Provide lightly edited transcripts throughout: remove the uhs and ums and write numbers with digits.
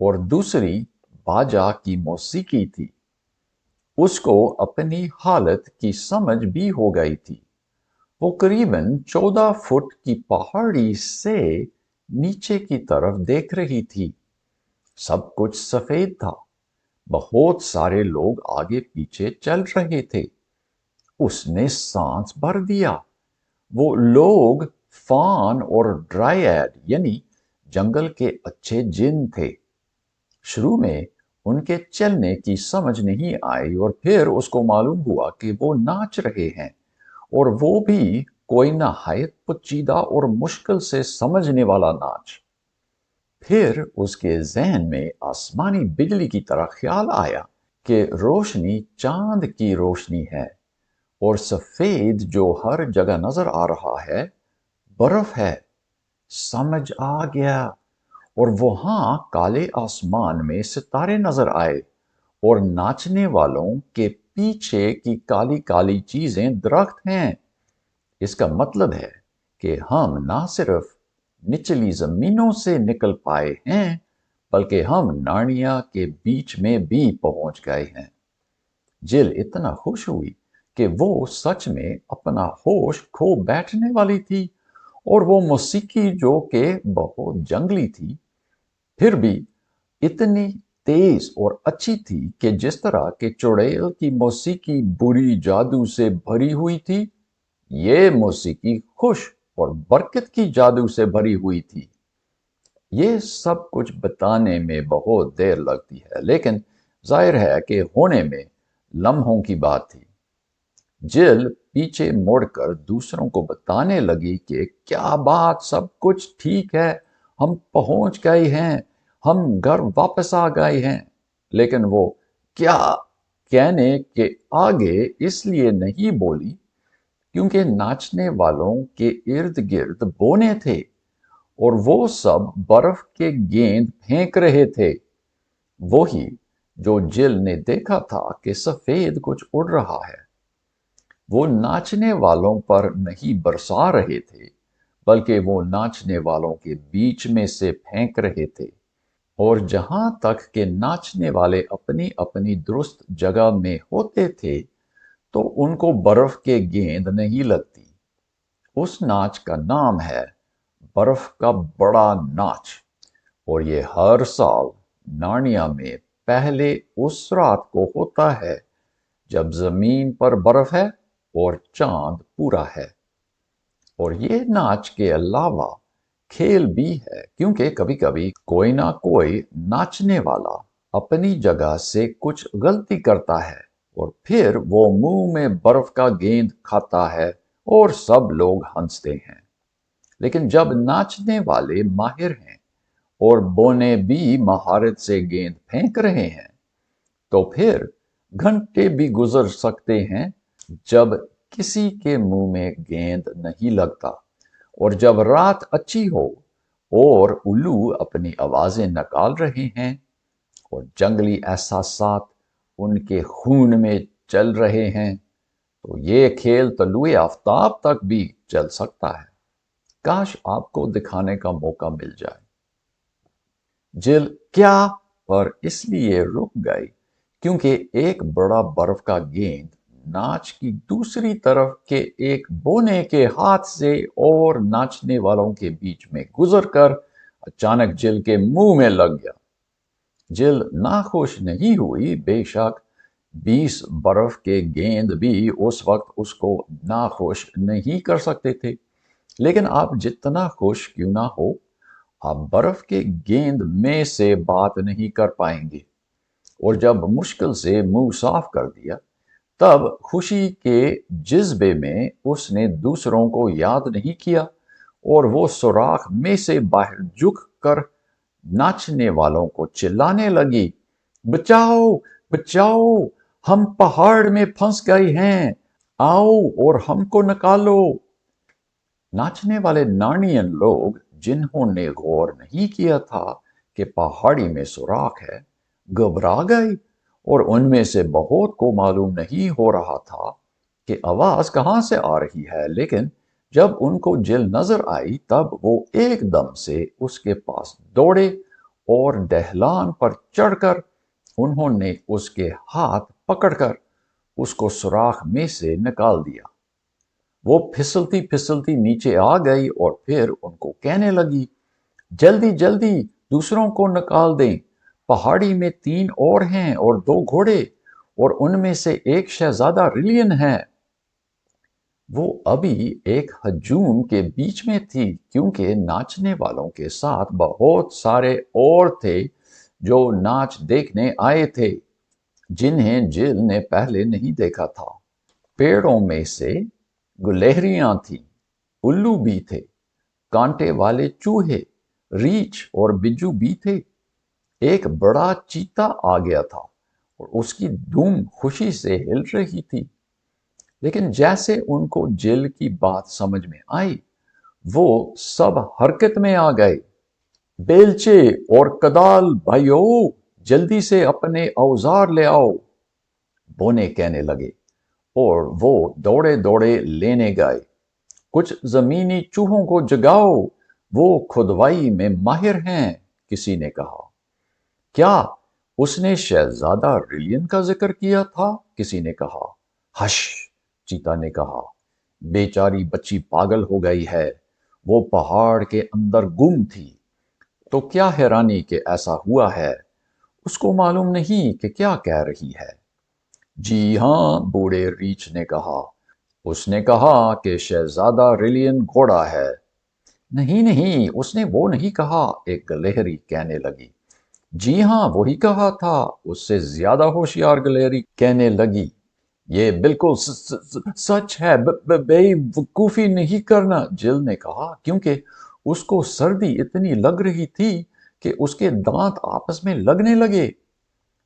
اور دوسری باجا کی موسیقی تھی۔ اس کو اپنی حالت کی سمجھ بھی ہو گئی تھی۔ وہ قریباً 14 فٹ کی پہاڑی سے نیچے کی طرف دیکھ رہی تھی۔ سب کچھ سفید تھا۔ بہت سارے لوگ آگے پیچھے چل رہے تھے۔ اس نے سانس بھر دیا۔ وہ لوگ فان اور ڈرائیڈ یعنی جنگل کے اچھے جن تھے۔ شروع میں ان کے چلنے کی سمجھ نہیں آئی اور پھر اس کو معلوم ہوا کہ وہ ناچ رہے ہیں، اور وہ بھی کوئی نہایت پیچیدہ اور مشکل سے سمجھنے والا ناچ۔ پھر اس کے ذہن میں آسمانی بجلی کی طرح خیال آیا کہ روشنی چاند کی روشنی ہے، اور سفید جو ہر جگہ نظر آ رہا ہے برف ہے۔ سمجھ آ گیا، اور وہاں کالے آسمان میں ستارے نظر آئے، اور ناچنے والوں کے پیچھے کی کالی کالی چیزیں درخت ہیں۔ اس کا مطلب ہے کہ ہم نہ صرف نچلی زمینوں سے نکل پائے ہیں بلکہ ہم نارنیا کے بیچ میں بھی پہنچ گئے ہیں۔ جل اتنا خوش ہوئی کہ وہ سچ میں اپنا ہوش کھو بیٹھنے والی تھی، اور وہ موسیقی جو کہ بہت جنگلی تھی پھر بھی اتنی تیز اور اچھی تھی کہ جس طرح کہ چڑیل کی موسیقی بری جادو سے بھری ہوئی تھی، یہ موسیقی خوش اور برکت کی جادو سے بھری ہوئی تھی۔ یہ سب کچھ بتانے میں بہت دیر لگتی ہے، لیکن ظاہر ہے کہ ہونے میں لمحوں کی بات تھی۔ جل پیچھے مڑ کر دوسروں کو بتانے لگی کہ کیا بات، سب کچھ ٹھیک ہے، ہم پہنچ گئے ہیں، ہم گھر واپس آ گئے ہیں۔ لیکن وہ کیا کہنے کے آگے اس لیے نہیں بولی کیونکہ ناچنے والوں کے ارد گرد بونے تھے، اور وہ سب برف کے گیند پھینک رہے تھے، وہی جو جل نے دیکھا تھا کہ سفید کچھ اڑ رہا ہے۔ وہ ناچنے والوں پر نہیں برسا رہے تھے بلکہ وہ ناچنے والوں کے بیچ میں سے پھینک رہے تھے، اور جہاں تک کہ ناچنے والے اپنی اپنی درست جگہ میں ہوتے تھے تو ان کو برف کے گیند نہیں لگتی۔ اس ناچ کا نام ہے برف کا بڑا ناچ، اور یہ ہر سال نارنیا میں پہلے اس رات کو ہوتا ہے جب زمین پر برف ہے اور چاند پورا ہے۔ اور یہ ناچ کے علاوہ کھیل بھی ہے، کیونکہ کبھی کبھی کوئی نہ کوئی ناچنے والا اپنی جگہ سے کچھ غلطی کرتا ہے، اور پھر وہ منہ میں برف کا گیند کھاتا ہے اور سب لوگ ہنستے ہیں۔ لیکن جب ناچنے والے ماہر ہیں اور بونے بھی مہارت سے گیند پھینک رہے ہیں تو پھر گھنٹے بھی گزر سکتے ہیں جب کسی کے منہ میں گیند نہیں لگتا، اور جب رات اچھی ہو اور الو اپنی آوازیں نکال رہے ہیں اور جنگلی احساسات ان کے خون میں چل رہے ہیں، تو یہ کھیل طلوع آفتاب تک بھی چل سکتا ہے۔ کاش آپ کو دکھانے کا موقع مل جائے۔ جل کیا پر اس لیے رک گئی کیونکہ ایک بڑا برف کا گیند ناچ کی دوسری طرف کے ایک بونے کے ہاتھ سے اور ناچنے والوں کے بیچ میں گزر کر اچانک جل کے منہ میں لگ گیا۔ جل ناخوش نہیں ہوئی، بے شک 20 برف کے گیند بھی اس وقت اس کو ناخوش نہیں کر سکتے تھے، لیکن آپ جتنا خوش کیوں نہ ہو، آپ برف کے گیند میں سے بات نہیں کر پائیں گے۔ اور جب مشکل سے منہ صاف کر دیا تب خوشی کے جذبے میں اس نے دوسروں کو یاد نہیں کیا، اور وہ سوراخ میں سے باہر جھک کر ناچنے والوں کو چلانے لگی، بچاؤ بچاؤ، ہم پہاڑ میں پھنس گئے ہیں، آؤ اور ہم کو نکالو۔ ناچنے والے نارنین لوگ جنہوں نے غور نہیں کیا تھا کہ پہاڑی میں سوراخ ہے گھبرا گئے، اور ان میں سے بہت کو معلوم نہیں ہو رہا تھا کہ آواز کہاں سے آ رہی ہے، لیکن جب ان کو جل نظر آئی تب وہ ایک دم سے اس کے پاس دوڑے اور دہلان پر چڑھ کر انہوں نے اس کے ہاتھ پکڑ کر اس کو سوراخ میں سے نکال دیا۔ وہ پھسلتی پھسلتی نیچے آ گئی اور پھر ان کو کہنے لگی، جلدی جلدی دوسروں کو نکال دیں، پہاڑی میں 3 اور ہیں اور 2 گھوڑے، اور ان میں سے ایک شہزادہ ریلین ہے۔ وہ ابھی ایک ہجوم کے بیچ میں تھی، کیونکہ ناچنے والوں کے ساتھ بہت سارے اور تھے جو ناچ دیکھنے آئے تھے، جنہیں جل نے پہلے نہیں دیکھا تھا۔ پیڑوں میں سے گلہریاں تھیں، الو بھی تھے، کانٹے والے چوہے، ریچھ اور بجو بھی تھے۔ ایک بڑا چیتا آ گیا تھا اور اس کی دم خوشی سے ہل رہی تھی، لیکن جیسے ان کو جل کی بات سمجھ میں آئی، وہ سب حرکت میں آ گئے۔ بیلچے اور کدال بھائیو، جلدی سے اپنے اوزار لے آؤ، بونے کہنے لگے، اور وہ دوڑے دوڑے لینے گئے۔ کچھ زمینی چوہوں کو جگاؤ، وہ کھدوائی میں ماہر ہیں، کسی نے کہا۔ کیا اس نے شہزادہ ریلین کا ذکر کیا تھا؟ کسی نے کہا۔ ہش، چیتا نے کہا، بیچاری بچی پاگل ہو گئی ہے، وہ پہاڑ کے اندر گم تھی۔ تو کیا حیرانی کہ ایسا ہوا ہے، اس کو معلوم نہیں کہ کیا کہہ رہی ہے۔ جی ہاں، بوڑھے ریچھ نے کہا، اس نے کہا کہ شہزادہ ریلین گھوڑا ہے۔ نہیں نہیں، اس نے وہ نہیں کہا، ایک گلہری کہنے لگی۔ جی ہاں، وہی کہا تھا، اس سے زیادہ ہوشیار گلہری کہنے لگی۔ یہ بالکل سچ ہے، بے وقوفی نہیں کرنا، جل نے کہا، کیونکہ اس کو سردی اتنی لگ رہی تھی کہ اس کے دانت آپس میں لگنے لگے۔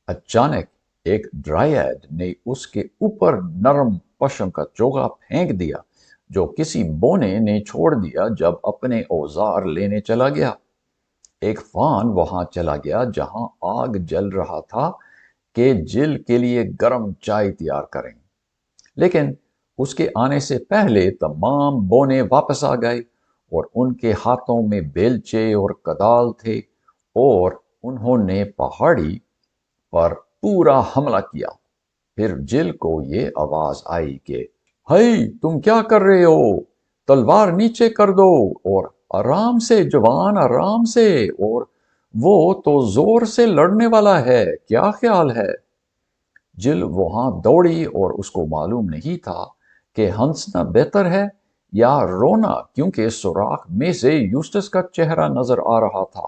اچانک ایک ڈرائیڈ نے اس کے اوپر نرم پشم کا چوغا پھینک دیا، جو کسی بونے نے چھوڑ دیا جب اپنے اوزار لینے چلا گیا۔ ایک فان وہاں چلا گیا جہاں آگ جل رہا تھا کہ جل کے لیے گرم چائے تیار کریں، لیکن اس کے آنے سے پہلے تمام بونے واپس آ گئے اور ان کے ہاتھوں میں بیلچے اور کدال تھے، اور انہوں نے پہاڑی پر پورا حملہ کیا۔ پھر جل کو یہ آواز آئی کہ ہئی، تم کیا کر رہے ہو؟ تلوار نیچے کر دو، اور آرام سے جوان، آرام سے، اور وہ تو زور سے لڑنے والا ہے، کیا خیال ہے؟ جل وہاں دوڑی اور اس کو معلوم نہیں تھا کہ ہنسنا بہتر ہے یا رونا، کیونکہ سوراخ میں سے یوسٹس کا چہرہ نظر آ رہا تھا۔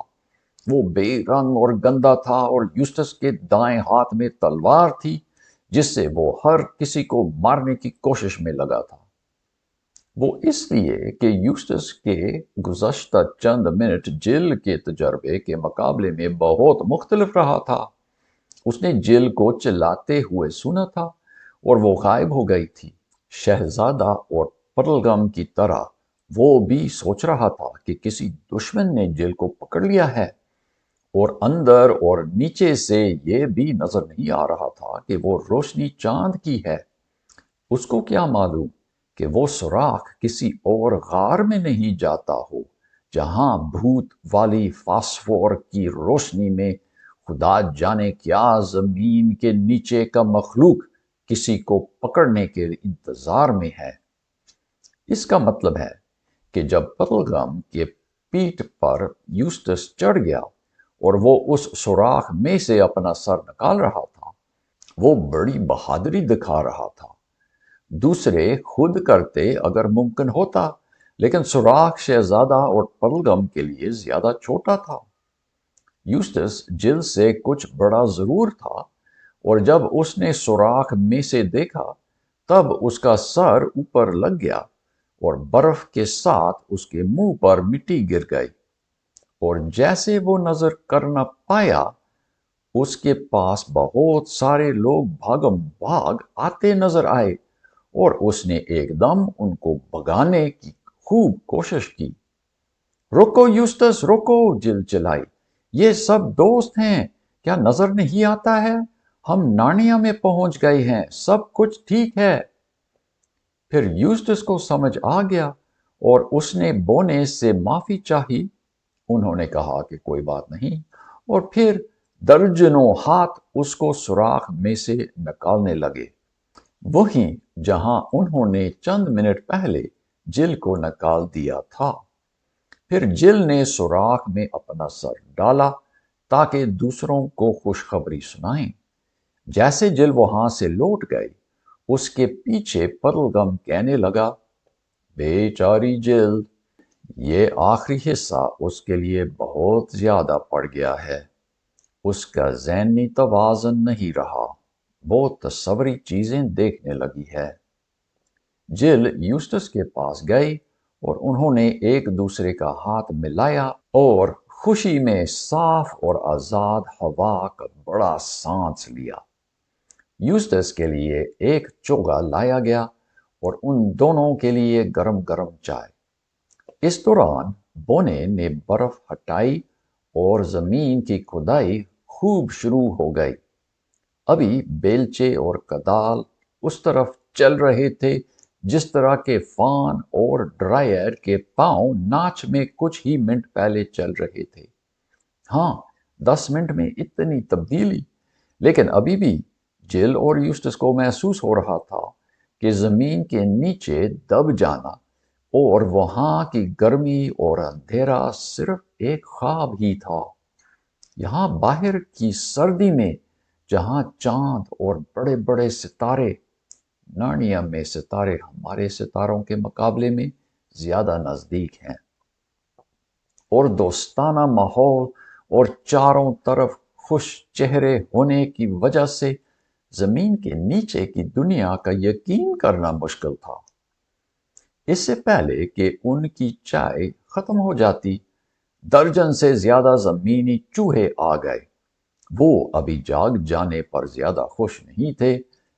وہ بے رنگ اور گندا تھا، اور یوسٹس کے دائیں ہاتھ میں تلوار تھی جس سے وہ ہر کسی کو مارنے کی کوشش میں لگا تھا۔ وہ اس لیے کہ یوسٹس کے گزشتہ چند منٹ جل کے تجربے کے مقابلے میں بہت مختلف رہا تھا۔ اس نے جل کو چلاتے ہوئے سنا تھا اور وہ غائب ہو گئی تھی۔ شہزادہ اور پرلگم کی طرح وہ بھی سوچ رہا تھا کہ کسی دشمن نے جل کو پکڑ لیا ہے، اور اندر اور نیچے سے یہ بھی نظر نہیں آ رہا تھا کہ وہ روشنی چاند کی ہے۔ اس کو کیا معلوم کہ وہ سوراخ کسی اور غار میں نہیں جاتا ہو، جہاں بھوت والی فاسفور کی روشنی میں خدا جانے کیا زمین کے نیچے کا مخلوق کسی کو پکڑنے کے انتظار میں ہے۔ اس کا مطلب ہے کہ جب پلگم کے پیٹھ پر یوسٹس چڑھ گیا اور وہ اس سوراخ میں سے اپنا سر نکال رہا تھا، وہ بڑی بہادری دکھا رہا تھا۔ دوسرے خود کرتے اگر ممکن ہوتا، لیکن سوراخ شہزادہ اور پلگم کے لیے زیادہ چھوٹا تھا۔ یوسٹس جل سے کچھ بڑا ضرور تھا، اور جب اس نے سوراخ میں سے دیکھا تب اس کا سر اوپر لگ گیا اور برف کے ساتھ اس کے منہ پر مٹی گر گئی، اور جیسے وہ نظر کرنا پایا اس کے پاس بہت سارے لوگ بھاگم بھاگ آتے نظر آئے، اور اس نے ایک دم ان کو بھگانے کی خوب کوشش کی۔ روکو یوسٹس، روکو، جل چلائی، یہ سب دوست ہیں، کیا نظر نہیں آتا ہے؟ ہم نارنیا میں پہنچ گئے ہیں، سب کچھ ٹھیک ہے۔ پھر یوسٹس کو سمجھ آ گیا اور اس نے بونے سے معافی چاہی۔ انہوں نے کہا کہ کوئی بات نہیں، اور پھر درجنوں ہاتھ اس کو سوراخ میں سے نکالنے لگے، وہیں جہاں انہوں نے چند منٹ پہلے جل کو نکال دیا تھا۔ پھر جل نے سوراخ میں اپنا سر ڈالا تاکہ دوسروں کو خوشخبری سنائیں۔ جیسے جل وہاں سے لوٹ گئی، اس کے پیچھے پرلگم کہنے لگا، بیچاری جل، یہ آخری حصہ اس کے لیے بہت زیادہ پڑ گیا ہے۔ اس کا ذہنی توازن نہیں رہا، وہ تصوری چیزیں دیکھنے لگی ہے۔ جل یوسٹس کے پاس گئی اور انہوں نے ایک دوسرے کا ہاتھ ملایا اور خوشی میں صاف اور آزاد ہوا کا بڑا سانس لیا۔ یوسٹس کے لیے ایک چوگا لایا گیا اور ان دونوں کے لیے گرم گرم چائے۔ اس دوران بونے نے برف ہٹائی اور زمین کی کھدائی خوب شروع ہو گئی۔ ابھی بیلچے اور کدال اس طرف چل رہے تھے جس طرح کے فان اور ڈرائر کے پاؤں ناچ میں کچھ ہی منٹ پہلے چل رہے تھے۔ ہاں، 10 منٹ میں اتنی تبدیلی! لیکن ابھی بھی جل اور یوسٹس کو محسوس ہو رہا تھا کہ زمین کے نیچے دب جانا اور وہاں کی گرمی اور اندھیرا صرف ایک خواب ہی تھا۔ یہاں باہر کی سردی میں جہاں چاند اور بڑے بڑے ستارے، نارنیا میں ستارے ہمارے ستاروں کے مقابلے میں زیادہ نزدیک ہیں، اور دوستانہ ماحول اور چاروں طرف خوش چہرے ہونے کی وجہ سے زمین کے نیچے کی دنیا کا یقین کرنا مشکل تھا۔ اس سے پہلے کہ ان کی چائے ختم ہو جاتی، درجن سے زیادہ زمینی چوہے آ گئے۔ وہ ابھی جاگ جانے پر زیادہ خوش نہیں تھے،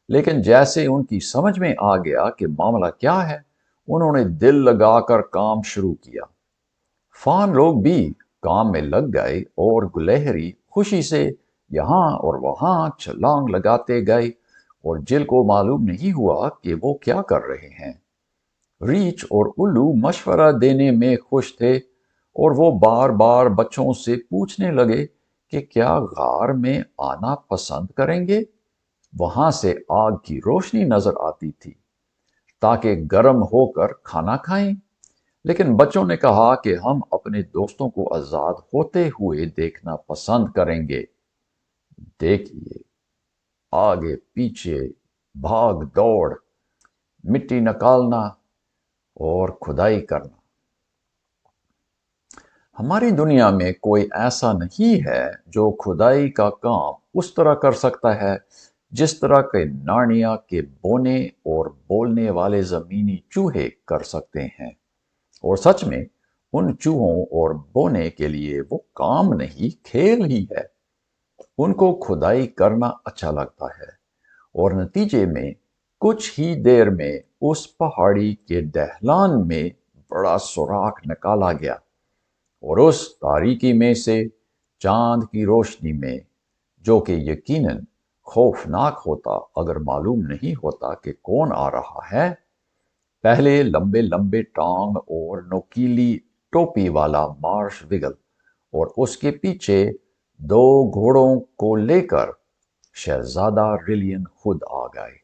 لیکن جیسے ان کی سمجھ میں آ گیا کہ معاملہ کیا ہے، انہوں نے دل لگا کر کام شروع کیا۔ فان لوگ بھی کام میں لگ گئے اور گلہری خوشی سے یہاں اور وہاں چھلانگ لگاتے گئے، اور جل کو معلوم نہیں ہوا کہ وہ کیا کر رہے ہیں۔ ریچھ اور الو مشورہ دینے میں خوش تھے، اور وہ بار بار بچوں سے پوچھنے لگے کہ کیا غار میں آنا پسند کریں گے۔ وہاں سے آگ کی روشنی نظر آتی تھی تاکہ گرم ہو کر کھانا کھائیں، لیکن بچوں نے کہا کہ ہم اپنے دوستوں کو آزاد ہوتے ہوئے دیکھنا پسند کریں گے۔ دیکھیے، آگے پیچھے بھاگ دوڑ، مٹی نکالنا اور کھدائی کرنا۔ ہماری دنیا میں کوئی ایسا نہیں ہے جو کھدائی کا کام اس طرح کر سکتا ہے جس طرح کے نارنیا کے بونے اور بولنے والے زمینی چوہے کر سکتے ہیں۔ اور سچ میں ان چوہوں اور بونے کے لیے وہ کام نہیں، کھیل ہی ہے۔ ان کو کھدائی کرنا اچھا لگتا ہے، اور نتیجے میں کچھ ہی دیر میں اس پہاڑی کے ڈھلان میں بڑا سوراخ نکالا گیا، اور اس تاریکی میں سے چاند کی روشنی میں، جو کہ یقیناً خوفناک ہوتا اگر معلوم نہیں ہوتا کہ کون آ رہا ہے، پہلے لمبے لمبے ٹانگ اور نوکیلی ٹوپی والا مارش وگل، اور اس کے پیچھے 2 گھوڑوں کو لے کر شہزادہ ریلین خود آ گئے۔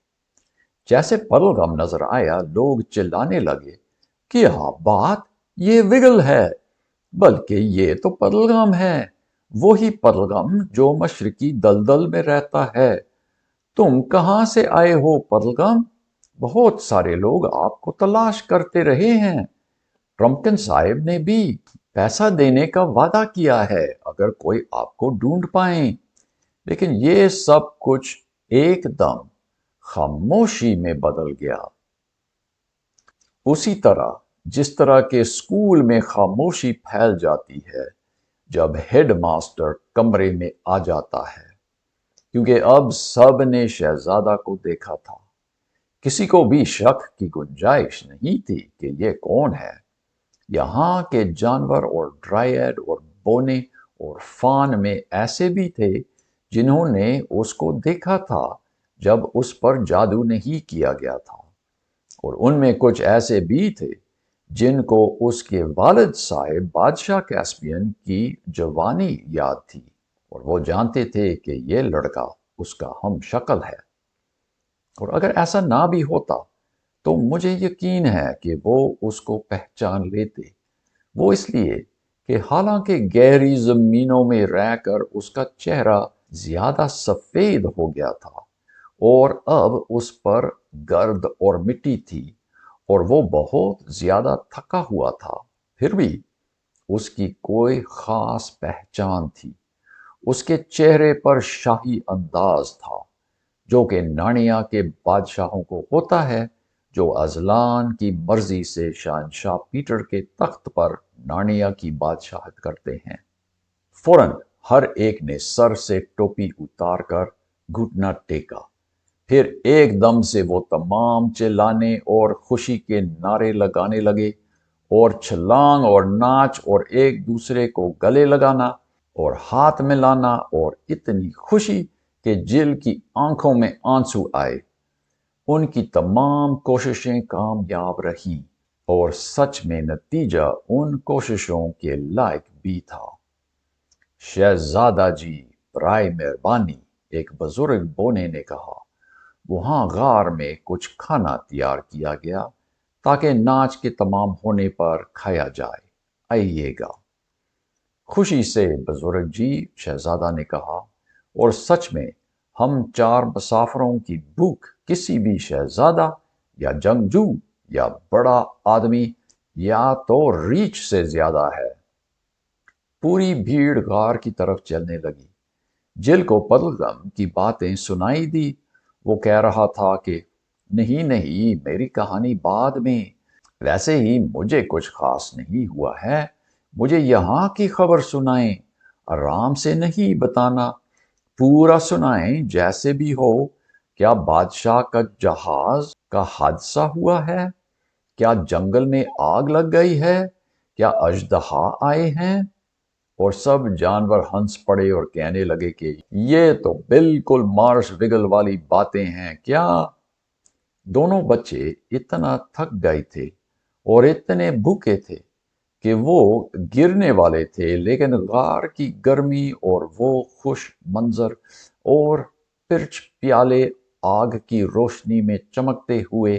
جیسے پرلگم نظر آیا، لوگ چلانے لگے، کیا بات، یہ وگل ہے! بلکہ یہ تو پرلگم ہے، وہی پرلگم جو مشرقی دلدل میں رہتا ہے۔ تم کہاں سے آئے ہو پرلگم؟ بہت سارے لوگ آپ کو تلاش کرتے رہے ہیں۔ ٹرمپکن صاحب نے بھی پیسہ دینے کا وعدہ کیا ہے اگر کوئی آپ کو ڈھونڈ پائیں، لیکن یہ سب کچھ ایک دم خاموشی میں بدل گیا۔ اسی طرح جس طرح کے اسکول میں خاموشی پھیل جاتی ہے جب ہیڈ ماسٹر کمرے میں آ جاتا ہے، کیونکہ اب سب نے شہزادہ کو دیکھا تھا۔ کسی کو بھی شک کی گنجائش نہیں تھی کہ یہ کون ہے۔ یہاں کے جانور اور ڈرائیڈ اور بونے اور فان میں ایسے بھی تھے جنہوں نے اس کو دیکھا تھا جب اس پر جادو نہیں کیا گیا تھا، اور ان میں کچھ ایسے بھی تھے جن کو اس کے والد صاحب بادشاہ کیسپین کی جوانی یاد تھی۔ اور وہ جانتے تھے کہ یہ لڑکا اس کا ہم شکل ہے، اور اگر ایسا نہ بھی ہوتا تو مجھے یقین ہے کہ وہ اس کو پہچان لیتے۔ وہ اس لیے کہ حالانکہ گہری زمینوں میں رہ کر اس کا چہرہ زیادہ سفید ہو گیا تھا اور اب اس پر گرد اور مٹی تھی اور وہ بہت زیادہ تھکا ہوا تھا، پھر بھی اس کی کوئی خاص پہچان تھی۔ اس کے چہرے پر شاہی انداز تھا، جو کہ نارنیا کے بادشاہوں کو ہوتا ہے، جو ازلان کی مرضی سے شہنشاہ پیٹر کے تخت پر نارنیا کی بادشاہت کرتے ہیں۔ فوراً ہر ایک نے سر سے ٹوپی اتار کر گھٹنا ٹیکا، پھر ایک دم سے وہ تمام چلانے اور خوشی کے نعرے لگانے لگے اور چھلانگ اور ناچ اور ایک دوسرے کو گلے لگانا اور ہاتھ ملانا، اور اتنی خوشی کہ جل کی آنکھوں میں آنسو آئے۔ ان کی تمام کوششیں کامیاب رہیں، اور سچ میں نتیجہ ان کوششوں کے لائق بھی تھا۔ شہزادہ جی، برائے مہربانی، ایک بزرگ بونے نے کہا، وہاں غار میں کچھ کھانا تیار کیا گیا تاکہ ناچ کے تمام ہونے پر کھایا جائے، آئیے گا۔ خوشی سے بزرگ جی، شہزادہ نے کہا، اور سچ میں ہم 4 مسافروں کی بھوک کسی بھی شہزادہ یا جنگجو یا بڑا آدمی یا تو ریچھ سے زیادہ ہے۔ پوری بھیڑ غار کی طرف چلنے لگی۔ جل کو پدلگم کی باتیں سنائی دی۔ وہ کہہ رہا تھا کہ نہیں میری کہانی بعد میں، ویسے ہی مجھے کچھ خاص نہیں ہوا ہے، مجھے یہاں کی خبر سنائیں، آرام سے نہیں بتانا، پورا سنائیں جیسے بھی ہو۔ کیا بادشاہ کا جہاز کا حادثہ ہوا ہے؟ کیا جنگل میں آگ لگ گئی ہے؟ کیا اژدہا آئے ہیں؟ اور سب جانور ہنس پڑے اور کہنے لگے کہ یہ تو بالکل مارش وگل والی باتیں ہیں کیا؟ دونوں بچے اتنا تھک گئے تھے اور اتنے بھوکے تھے کہ وہ گرنے والے تھے، لیکن غار کی گرمی اور وہ خوش منظر اور پرچ پیالے آگ کی روشنی میں چمکتے ہوئے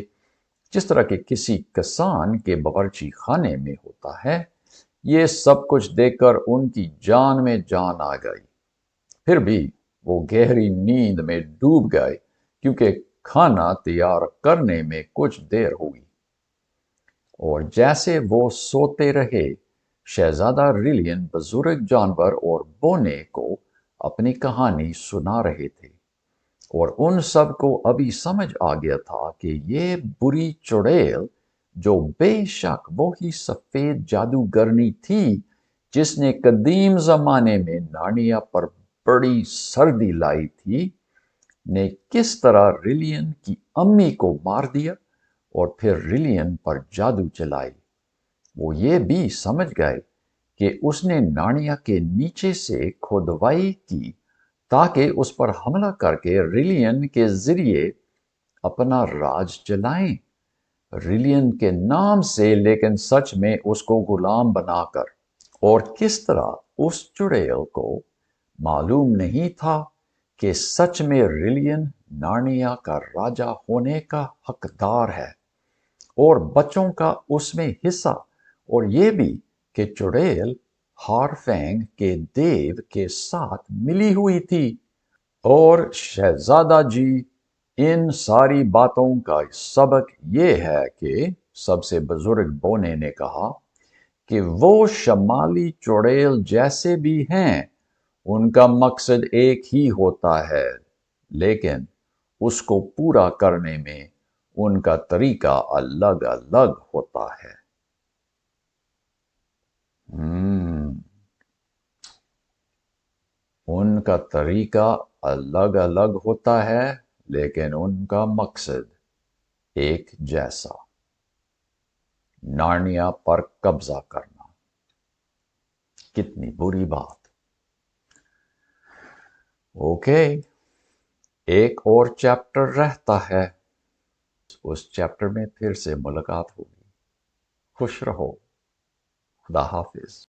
جس طرح کہ کسی کسان کے باورچی خانے میں ہوتا ہے، یہ سب کچھ دیکھ کر ان کی جان میں جان آ گئی۔ پھر بھی وہ گہری نیند میں ڈوب گئے کیونکہ کھانا تیار کرنے میں کچھ دیر ہوئی۔ اور جیسے وہ سوتے رہے، شہزادہ ریلین بزرگ جانور اور بونے کو اپنی کہانی سنا رہے تھے، اور ان سب کو ابھی سمجھ آ گیا تھا کہ یہ بری چڑیل، جو بے شک وہی سفید جادوگرنی تھی جس نے قدیم زمانے میں نارنیا پر بڑی سردی لائی تھی، نے کس طرح ریلین کی امی کو مار دیا اور پھر ریلین پر جادو چلائی۔ وہ یہ بھی سمجھ گئے کہ اس نے نارنیا کے نیچے سے کھودوائی کی تاکہ اس پر حملہ کر کے ریلین کے ذریعے اپنا راج چلائیں، ریلین کے نام سے لیکن سچ میں اس کو غلام بنا کر۔ اور کس طرح اس چڑیل کو معلوم نہیں تھا کہ سچ میں ریلین نارنیا کا راجا ہونے کا حقدار ہے اور بچوں کا اس میں حصہ، اور یہ بھی کہ چڑیل ہارفینگ کے دیو کے ساتھ ملی ہوئی تھی۔ اور شہزادہ جی، ان ساری باتوں کا سبق یہ ہے کہ سب سے بزرگ بونے نے کہا کہ وہ شمالی چڑیل جیسے بھی ہیں، ان کا مقصد ایک ہی ہوتا ہے، لیکن اس کو پورا کرنے میں ان کا طریقہ الگ الگ ہوتا ہے۔ ان کا طریقہ الگ الگ ہوتا ہے، لیکن ان کا مقصد ایک جیسا، نارنیا پر قبضہ کرنا۔ کتنی بری بات۔ اوکے، ایک اور چیپٹر رہتا ہے، اس چیپٹر میں پھر سے ملاقات ہوگی۔ خوش رہو، خدا حافظ۔